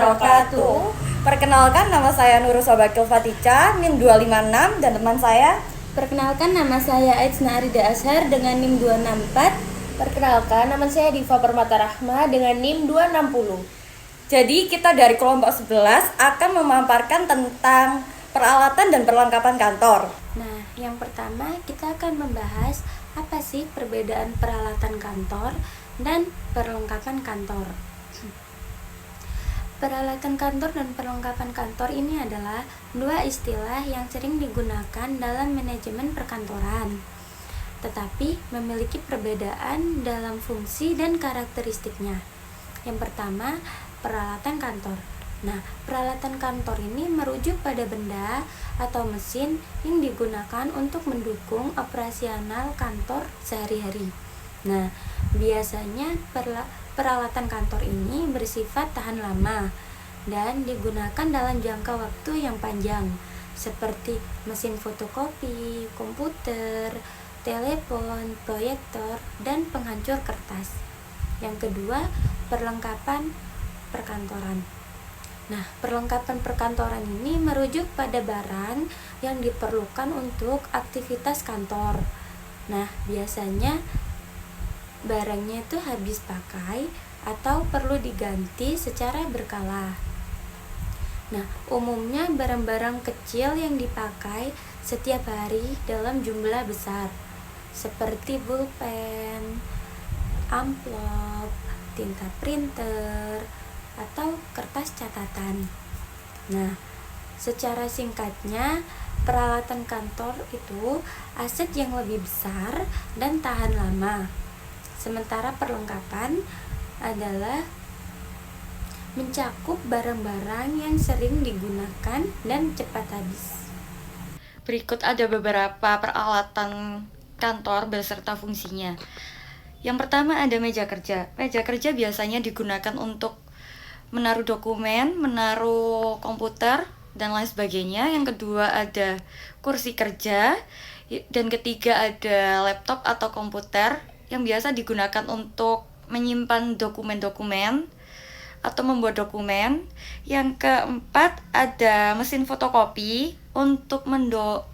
wabarakatuh. Perkenalkan, nama saya Nurul Sobakil Fatica, NIM 256, dan teman saya. Perkenalkan, nama saya Aidsna Arida Ashar dengan NIM 264. Perkenalkan, nama saya Diva Permata Rahma dengan NIM 260. Jadi kita dari kelompok 11 akan memaparkan tentang peralatan dan perlengkapan kantor. Nah, yang pertama kita akan membahas apa sih perbedaan peralatan kantor dan perlengkapan kantor. Peralatan kantor dan perlengkapan kantor ini adalah dua istilah yang sering digunakan dalam manajemen perkantoran, tetapi memiliki perbedaan dalam fungsi dan karakteristiknya. Yang pertama, peralatan kantor. Nah, peralatan kantor ini merujuk pada benda atau mesin yang digunakan untuk mendukung operasional kantor sehari-hari. Nah, biasanya peralatan kantor ini bersifat tahan lama dan digunakan dalam jangka waktu yang panjang, seperti mesin fotokopi, komputer, telepon, proyektor, dan penghancur kertas. Yang kedua, perlengkapan perkantoran. Nah, perlengkapan perkantoran ini merujuk pada barang yang diperlukan untuk aktivitas kantor. Nah, biasanya barangnya itu habis pakai atau perlu diganti secara berkala. Nah, umumnya barang-barang kecil yang dipakai setiap hari dalam jumlah besar, seperti pulpen, amplop, tinta printer, atau kertas catatan. Nah, secara singkatnya, peralatan kantor itu aset yang lebih besar dan tahan lama. Sementara perlengkapan adalah mencakup barang-barang yang sering digunakan dan cepat habis. Berikut ada beberapa peralatan kantor beserta fungsinya. Yang pertama ada meja kerja. Meja kerja biasanya digunakan untuk menaruh dokumen, menaruh komputer, dan lain sebagainya. Yang kedua ada kursi kerja. Dan ketiga ada laptop atau komputer yang biasa digunakan untuk menyimpan dokumen-dokumen atau membuat dokumen. Yang keempat ada mesin fotokopi untuk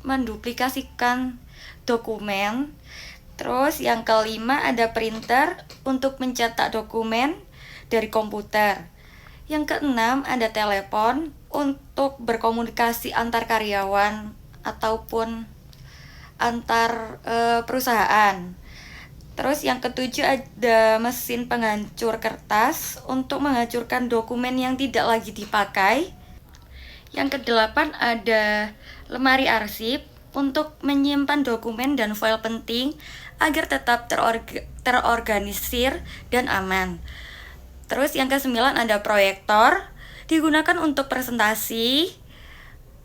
menduplikasikan dokumen. Terus yang kelima ada printer untuk mencetak dokumen dari komputer. Yang keenam ada telepon untuk berkomunikasi antar karyawan ataupun antar perusahaan. Terus yang ketujuh ada mesin penghancur kertas untuk menghancurkan dokumen yang tidak lagi dipakai. Yang kedelapan ada lemari arsip untuk menyimpan dokumen dan file penting agar tetap terorganisir dan aman. Terus yang kesembilan ada proyektor, digunakan untuk presentasi,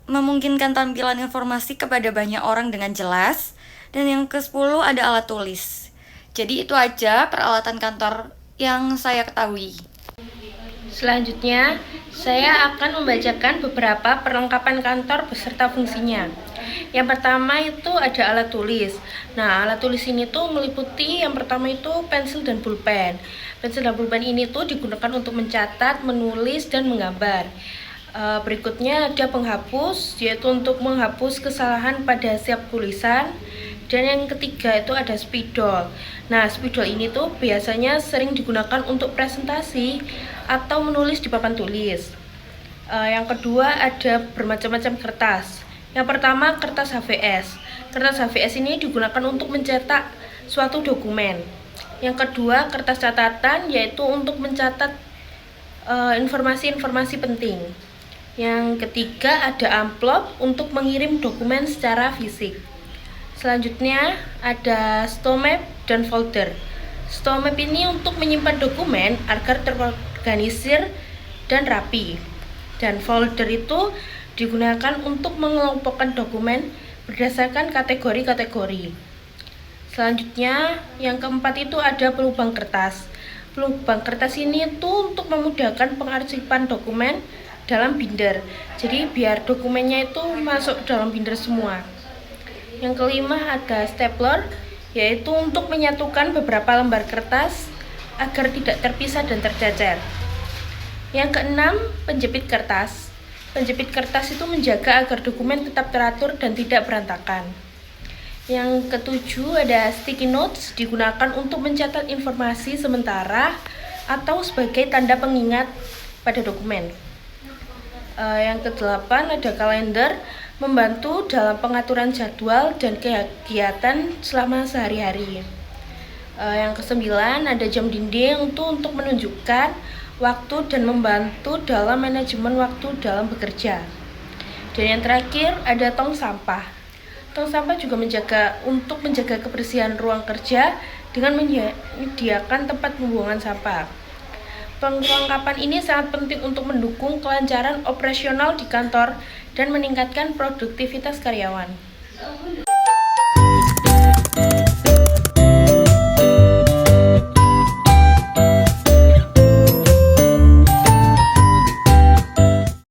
memungkinkan tampilan informasi kepada banyak orang dengan jelas. Dan yang ke-10 ada alat tulis. Jadi itu aja peralatan kantor yang saya ketahui. Selanjutnya, saya akan membacakan beberapa perlengkapan kantor beserta fungsinya. Yang pertama itu ada alat tulis. Nah, alat tulis ini tuh meliputi yang pertama itu pensil dan pulpen. Pensil dan pulpen ini tuh digunakan untuk mencatat, menulis, dan menggambar. Berikutnya ada penghapus, yaitu untuk menghapus kesalahan pada setiap tulisan. Dan yang ketiga itu ada spidol. Nah, spidol ini tuh biasanya sering digunakan untuk presentasi atau menulis di papan tulis. Yang kedua ada bermacam-macam kertas. Yang pertama kertas HVS. Kertas HVS ini digunakan untuk mencetak suatu dokumen. Yang kedua kertas catatan, yaitu untuk mencatat informasi-informasi penting. Yang ketiga ada amplop untuk mengirim dokumen secara fisik. Selanjutnya ada stomap dan folder. Stomap ini untuk menyimpan dokumen agar terorganisir dan rapi. Dan folder itu digunakan untuk mengelompokkan dokumen berdasarkan kategori-kategori. Selanjutnya yang keempat itu ada pelubang kertas. Pelubang kertas ini itu untuk memudahkan pengarsipan dokumen dalam binder. Jadi biar dokumennya itu masuk dalam binder semua. Yang kelima ada stapler, yaitu untuk menyatukan beberapa lembar kertas agar tidak terpisah dan tercecer. Yang keenam, penjepit kertas. Penjepit kertas itu menjaga agar dokumen tetap teratur dan tidak berantakan. Yang ketujuh, ada sticky notes, digunakan untuk mencatat informasi sementara atau sebagai tanda pengingat pada dokumen. Yang kedelapan, ada kalender, membantu dalam pengaturan jadwal dan kegiatan selama sehari-hari. Yang kesembilan, ada jam dinding untuk menunjukkan waktu dan membantu dalam manajemen waktu dalam bekerja. Dan yang terakhir, ada tong sampah. Tong sampah juga untuk menjaga kebersihan ruang kerja dengan menyediakan tempat pembuangan sampah. Perlengkapan ini sangat penting untuk mendukung kelancaran operasional di kantor dan meningkatkan produktivitas karyawan.